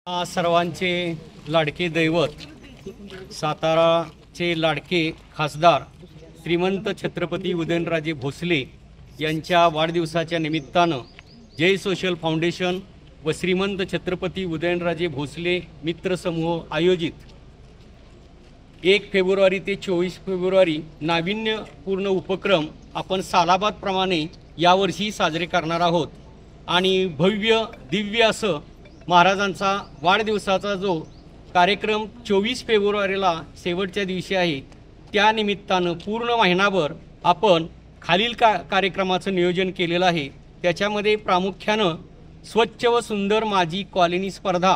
सर्वांचे लाडके दैवत साताराचे लाडके खासदार श्रीमंत छत्रपती उदयनराजे भोसले यांच्या वाढदिवसाच्या निमित्तानं जय सोशल फाउंडेशन व श्रीमंत छत्रपती उदयनराजे भोसले मित्र समूह आयोजित 1 फेब्रुवारी ते 24 फेब्रुवारी नाविन्यपूर्ण उपक्रम आपण सालाबादप्रमाणे यावर्षी साजरे करणार आहोत आणि भव्य दिव्य असं महाराजांचा वाढदिवसाचा जो कार्यक्रम 24 फेब्रुवारीला शेवटच्या दिवशी आहे त्या निमित्तानं पूर्ण महिनाभर आपण खालील कार्यक्रमाचं नियोजन केलेलं आहे। त्याच्यामध्ये प्रामुख्यानं स्वच्छ व सुंदर माझी कॉलनी स्पर्धा,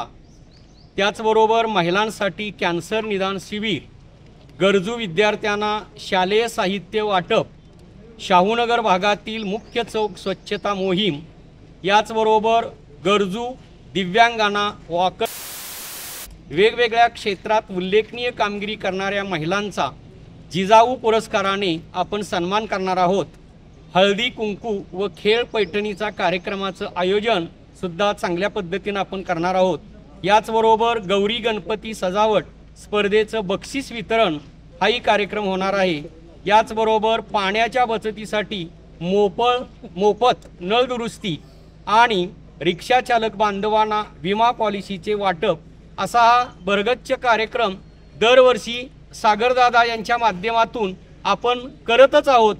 त्याचबरोबर महिलांसाठी कॅन्सर निदान शिबिर, गरजू विद्यार्थ्यांना शालेय साहित्य वाटप, शाहूनगर भागातील मुख्य चौक स्वच्छता मोहीम, याचबरोबर गरजू दिव्यांगांना वॉकर, वेगवेगळ्या क्षेत्रात उल्लेखनीय कामगिरी करणाऱ्या महिलांचा जिजाऊ पुरस्काराने आपण सन्मान करणार आहोत। हळदी कुंकू व खेळ पैठणीचा कार्यक्रमाचं आयोजन सुद्धा चांगल्या पद्धतीने आपण करणार आहोत। याचबरोबर गौरी गणपती सजावट स्पर्धेचं बक्षीस वितरण हाही कार्यक्रम होणार आहे। याचबरोबर पाण्याच्या बचतीसाठी मोफत नळ दुरुस्ती आणि रिक्षा चालक बांधवांना विमा पॉलिसीचे वाटप असा हा भरगच्च कार्यक्रम दरवर्षी सागरदादा यांच्या माध्यमातून आपण करतच आहोत।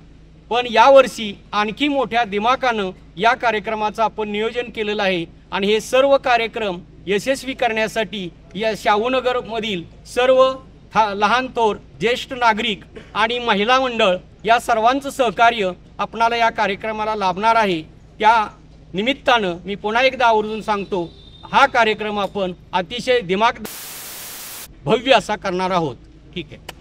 पण यावर्षी आणखी मोठ्या दिमाखानं या कार्यक्रमाचं आपण नियोजन केलेलं आहे आणि हे सर्व कार्यक्रम यशस्वी करण्यासाठी या शाहूनगरमधील सर्व लहान थोर ज्येष्ठ नागरिक आणि महिला मंडळ या सर्वांचं सहकार्य आपणाला या कार्यक्रमाला लाभणार आहे। त्या निमित्तानं मी पुन्हा एकदा आवर्जून सांगतो, हा कार्यक्रम आपण अतिशय भव्य असा करणार आहोत। ठीक आहे।